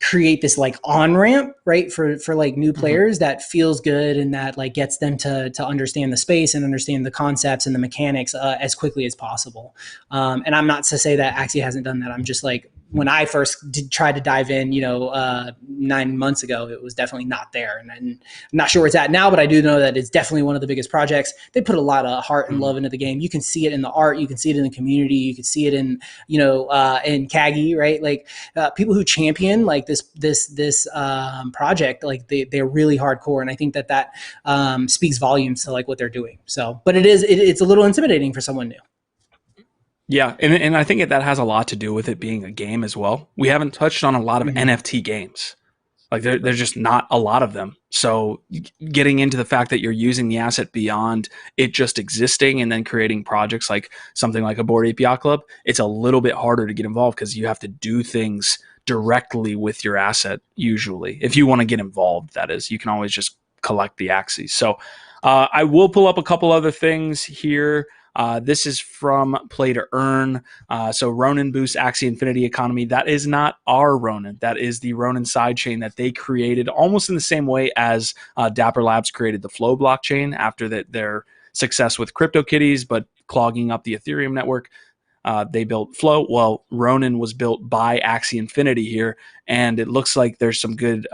S2: create this like on ramp, right, for like new players that feels good and that like gets them to understand the space and understand the concepts and the mechanics as quickly as possible. And I'm not to say that Axie hasn't done that. I'm just like, when I first tried to dive in, 9 months ago, it was definitely not there. And I'm not sure where it's at now, but I do know that it's definitely one of the biggest projects. They put a lot of heart and love into the game. You can see it in the art. You can see it in the community. You can see it in, in Kagi, right? Like people who champion like this project, like they're really hardcore. And I think that speaks volumes to like what they're doing. So, but it's a little intimidating for someone new.
S1: Yeah, and I think that has a lot to do with it being a game as well. We haven't touched on a lot of NFT games. Like there's just not a lot of them. So getting into the fact that you're using the asset beyond it just existing and then creating projects like something like a Bored Ape Yacht Club, it's a little bit harder to get involved because you have to do things directly with your asset usually. If you want to get involved, that is. You can always just collect the Axies. So I will pull up a couple other things here. This is from Play to Earn. So Ronin boosts Axie Infinity economy. That is not our Ronin. That is the Ronin sidechain that they created almost in the same way as Dapper Labs created the Flow blockchain after their success with CryptoKitties, but clogging up the Ethereum network. They built Flow. Well, Ronin was built by Axie Infinity here, and it looks like there's some good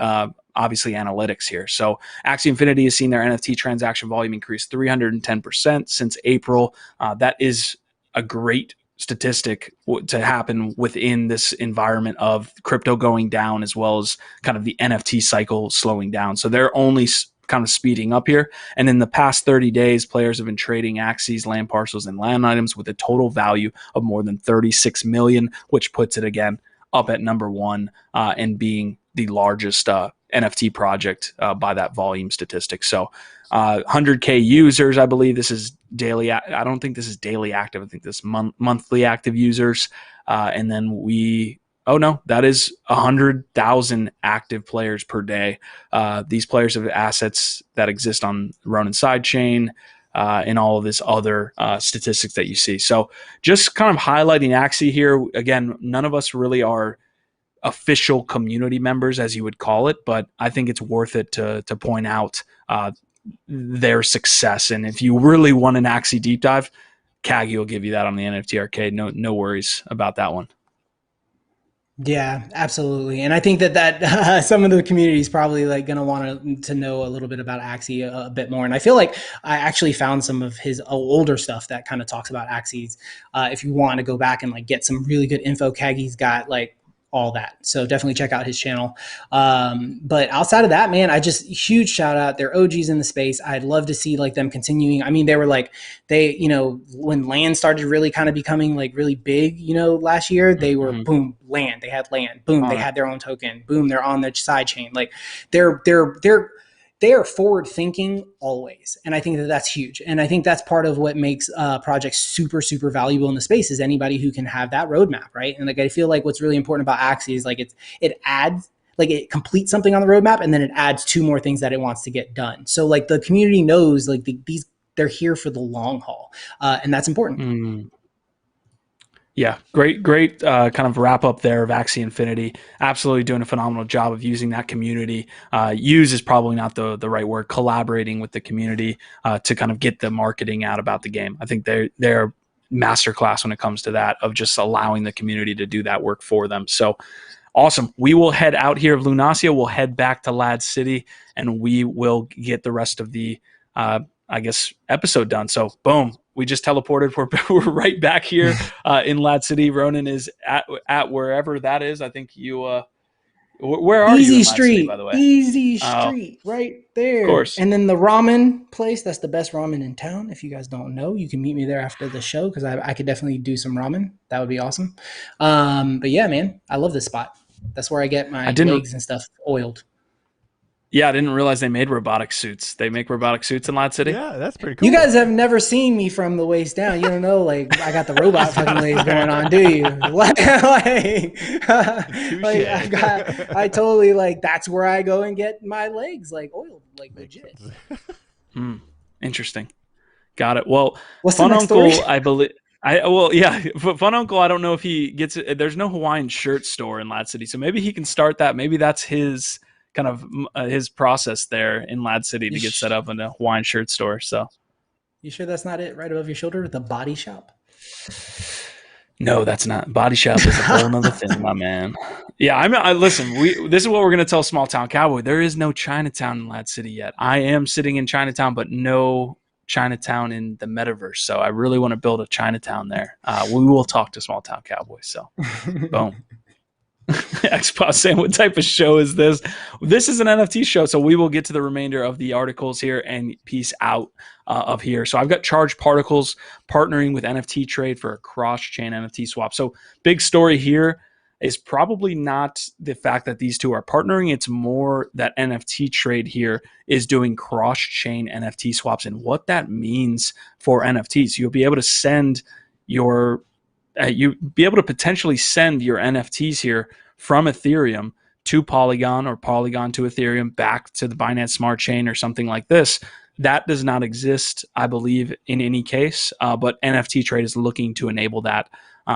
S1: obviously analytics here. So Axie Infinity has seen their NFT transaction volume increase 310% since April. That is a great statistic to happen within this environment of crypto going down as well as kind of the NFT cycle slowing down. So they're only kind of speeding up here. And in the past 30 days, players have been trading Axies, land parcels, and land items with a total value of more than 36 million, which puts it again up at number one and being the largest NFT project by that volume statistic. So 100K users, I believe this is daily. I don't think this is daily active. I think this is monthly active users. And then that is 100,000 active players per day. These players have assets that exist on Ronin sidechain and all of this other statistics that you see. So just kind of highlighting Axie here. Again, none of us really are official community members, as you would call it, but I think it's worth it to point out their success. And if you really want an Axie deep dive, Kagi will give you that on the NFT arcade. No worries about that one.
S2: Yeah, absolutely. And I think that some of the community is probably like going to want to know a little bit about Axie a bit more. And I feel like I actually found some of his older stuff that kind of talks about Axies. If you want to go back and like get some really good info, Kagi's got like all that. So definitely check out his channel. But outside of that, man, I just huge shout out. They're OGs in the space. I'd love to see like them continuing. I mean, they were like, when land started really kind of becoming like really big, last year, they were boom, land. They had land, boom, they had their own token, boom, they're on the side chain. Like they are forward thinking always. And I think that that's huge. And I think that's part of what makes projects super, super valuable in the space is anybody who can have that roadmap, right? And like, I feel like what's really important about Axie is like it adds, like it completes something on the roadmap and then it adds 2 more things that it wants to get done. So like the community knows like they're here for the long haul. And that's important.
S1: Yeah, great kind of wrap up there of Axie Infinity. Absolutely doing a phenomenal job of using that community. Use is probably not the right word. Collaborating with the community to kind of get the marketing out about the game. I think they're masterclass when it comes to that, of just allowing the community to do that work for them. So awesome. We will head out here of Lunacia. We'll head back to Ladz City, and we will get the rest of the episode done. So boom. We just teleported. We're right back here in Ladz City. Ronan is at wherever that is. I think you. Where are you?
S2: Easy Street,
S1: City, by the way.
S2: Easy Street, right there.
S1: Of course.
S2: And then the ramen place. That's the best ramen in town. If you guys don't know, you can meet me there after the show because I could definitely do some ramen. That would be awesome. But yeah, man, I love this spot. That's where I get my legs and stuff oiled.
S1: Yeah, I didn't realize they made robotic suits. They make robotic suits in Ladz City?
S3: Yeah, that's pretty cool.
S2: You guys have never seen me from the waist down. You don't know, like, I got the robot fucking legs going on, do you? I totally, like, that's where I go and get my legs, like, oiled, like, legit.
S1: Interesting. Got it. Well,
S2: what's
S1: Fun
S2: the next
S1: Uncle,
S2: story?
S1: I believe... Fun Uncle, I don't know if he gets it. There's no Hawaiian shirt store in Ladz City, so maybe he can start that. Maybe that's his... kind of his process there in Ladz City to get set up in a Hawaiian shirt store. So, you
S2: sure that's not it? Right above your shoulder, the body shop.
S1: No, that's not. Body shop is a whole nother thing, my man. Yeah, I listen. This is what we're gonna tell Small Town Cowboy. There is no Chinatown in Ladz City yet. I am sitting in Chinatown, but no Chinatown in the Metaverse. So I really want to build a Chinatown there. We will talk to Small Town Cowboy. So, boom. Xbox saying, what type of show is this? This is an NFT show, so we will get to the remainder of the articles here and piece out of here. So I've got Charged Particles partnering with NFTrade for a cross-chain NFT swap. So big story here is probably not the fact that these two are partnering. It's more that NFTrade here is doing cross-chain NFT swaps and what that means for NFTs. You'll be able to send your you'd be able to potentially send your NFTs here from Ethereum to Polygon or Polygon to Ethereum back to the Binance Smart Chain or something like this. That does not exist, I believe, in any case, but NFTrade is looking to enable that.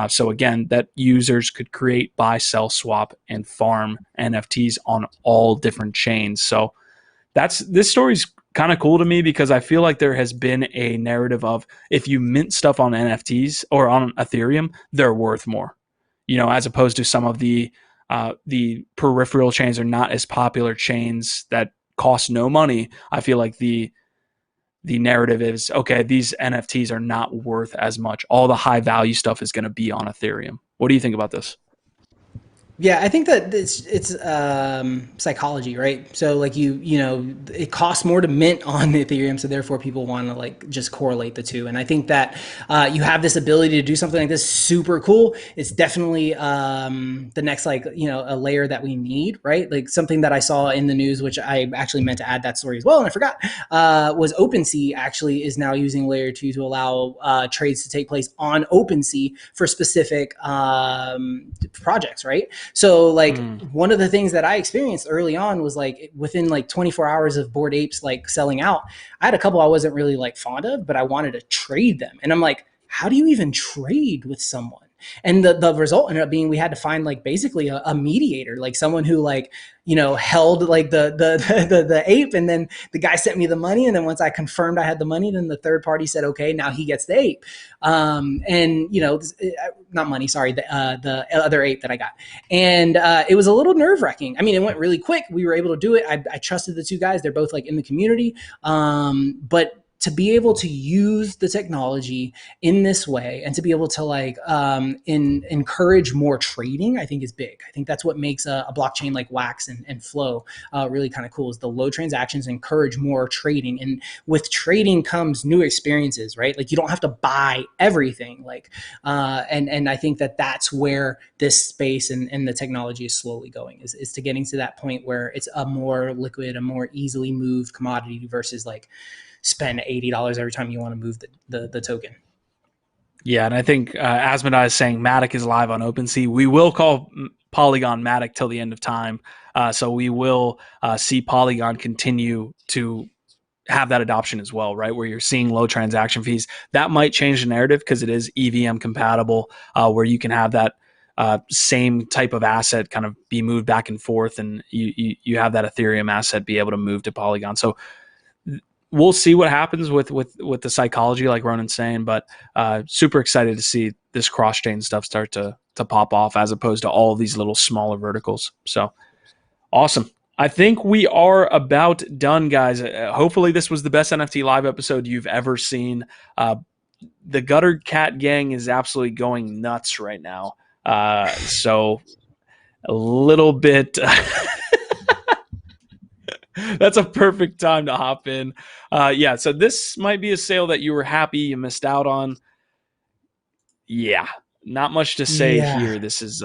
S1: So again, that users could create, buy, sell, swap, and farm NFTs on all different chains. So this story's kind of cool to me because I feel like there has been a narrative of if you mint stuff on NFTs or on Ethereum, they're worth more, as opposed to some of the peripheral chains are not as popular chains that cost no money. I feel like the narrative is, okay, these NFTs are not worth as much. All the high value stuff is going to be on Ethereum. What do you think about this?
S2: Yeah, I think that it's psychology, right? So like it costs more to mint on Ethereum, so therefore people want to like just correlate the two. And I think that you have this ability to do something like this, super cool. It's definitely the next a layer that we need, right? Like something that I saw in the news, which I actually meant to add that story as well, and I forgot, was OpenSea actually is now using layer 2 to allow trades to take place on OpenSea for specific projects, right? So one of the things that I experienced early on was like within 24 hours of Bored Apes selling out, I had a couple I wasn't really fond of, but I wanted to trade them. And I'm like, how do you even trade with someone? And the result ended up being we had to find like basically a mediator, like someone who like, you know, held like the ape, and then the guy sent me the money, and then once I confirmed I had the money, then the third party said, okay, now he gets the ape. And you know, not money, sorry, the other ape that I got. And it was a little nerve-wracking. I mean, it went really quick. We were able to do it. I trusted the two guys. They're both like in the community. But to be able to use the technology in this way and to be able to like encourage more trading, I think is big. I think that's what makes a blockchain like Wax and Flow really kind of cool, is the low transactions encourage more trading. And with trading comes new experiences, right? Like you don't have to buy everything. Like, and I think that that's where this space and the technology is slowly going, is to getting to that point where it's a more liquid, a more easily moved commodity versus like spend $80 every time you want to move the token.
S1: Yeah, and I think Asmodai is saying Matic is live on OpenSea. We will call Polygon Matic till the end of time. So we will see Polygon continue to have that adoption as well, right? Where you're seeing low transaction fees. That might change the narrative because it is EVM compatible, where you can have that same type of asset kind of be moved back and forth, and you have that Ethereum asset be able to move to Polygon. So we'll see what happens with the psychology, like Ronan's saying, but super excited to see this cross-chain stuff start to pop off as opposed to all of these little smaller verticals. So awesome. I think we are about done, guys. Hopefully this was the best NFT live episode you've ever seen. The Gutter Cat gang is absolutely going nuts right now. So a little bit... That's a perfect time to hop in. Yeah, so this might be a sale that you were happy you missed out on. Yeah, not much to say here. This is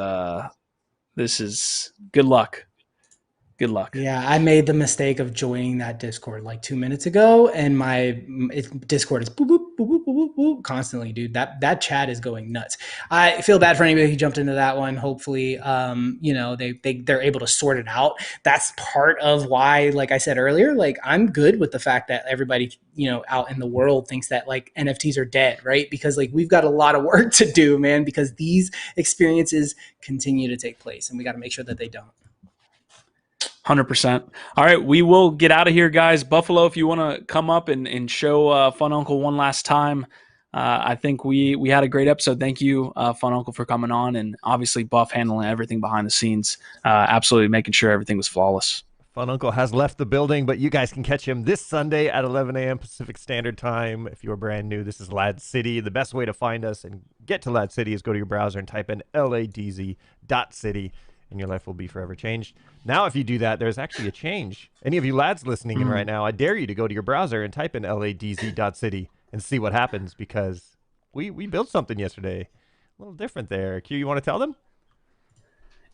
S1: good luck. Good luck.
S2: Yeah, I made the mistake of joining that Discord like 2 minutes ago, and my Discord is boop, boop, boop, boop, boop, boop, constantly, dude. That chat is going nuts. I feel bad for anybody who jumped into that one. Hopefully, you know, they're able to sort it out. That's part of why, like I said earlier, like I'm good with the fact that everybody, you know, out in the world thinks that like NFTs are dead, right? Because like we've got a lot of work to do, man, because these experiences continue to take place, and we got to make sure that they don't.
S1: 100%. All right, we will get out of here, guys. Buffalo, if you want to come up and show Fun Uncle one last time. I think we had a great episode. Thank you, Fun Uncle, for coming on, and obviously Buff handling everything behind the scenes, absolutely making sure everything was flawless.
S3: Fun Uncle has left the building, but you guys can catch him this Sunday at 11 a.m. Pacific Standard Time. If you're brand new, this is Ladz City. The best way to find us and get to Ladz City is go to your browser and type in ladz.city. And your life will be forever changed. Now, if you do that, there's actually a change. Any of you lads listening in right now, I dare you to go to your browser and type in ladz.city and see what happens, because we built something yesterday. A little different there. Q, you want to tell them?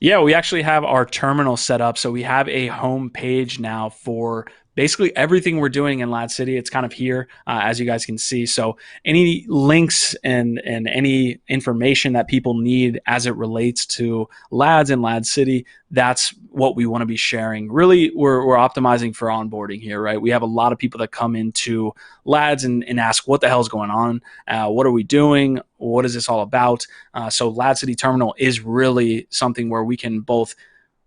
S1: Yeah, we actually have our terminal set up. So we have a home page now for basically everything we're doing in Ladz City. It's kind of here, as you guys can see. So any links and any information that people need as it relates to Ladz and Ladz City, that's what we want to be sharing. Really, we're optimizing for onboarding here, right? We have a lot of people that come into Ladz and ask, what the hell's going on? What are we doing? What is this all about? So Ladz City Terminal is really something where we can both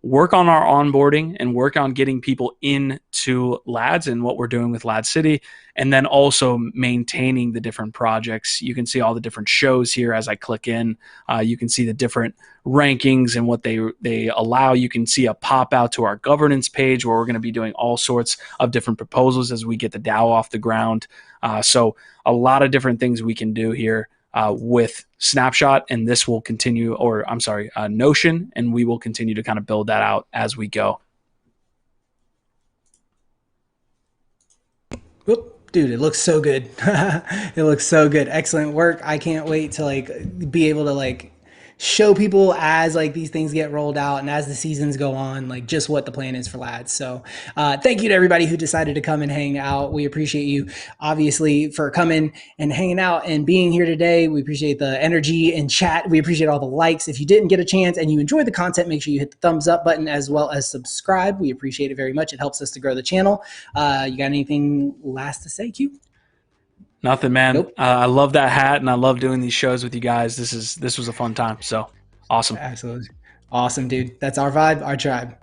S1: work on our onboarding and work on getting people into Ladz and what we're doing with Ladz City, and then also maintaining the different projects. You can see all the different shows here as I click in. You can see the different rankings and what they allow. You can see a pop out to our governance page where we're going to be doing all sorts of different proposals as we get the DAO off the ground. So a lot of different things we can do here with Snapshot, and this will continue, or I'm sorry, Notion, and we will continue to kind of build that out as we go.
S2: Whoop, dude, it looks so good. It looks so good. Excellent work. I can't wait to like be able to like show people as like these things get rolled out and as the seasons go on, like just what the plan is for Ladz. So thank you to everybody who decided to come and hang out. We appreciate you obviously for coming and hanging out and being here today. We appreciate the energy in chat. We appreciate all the likes. If you didn't get a chance and you enjoyed the content, make sure you hit the thumbs up button as well as subscribe. We appreciate it very much. It helps us to grow the channel. You got anything last to say, Q?
S1: Nothing, man.
S2: Nope.
S1: I love that hat, and I love doing these shows with you guys. This was a fun time. So awesome.
S2: Absolutely. Awesome, dude. That's our vibe, our tribe.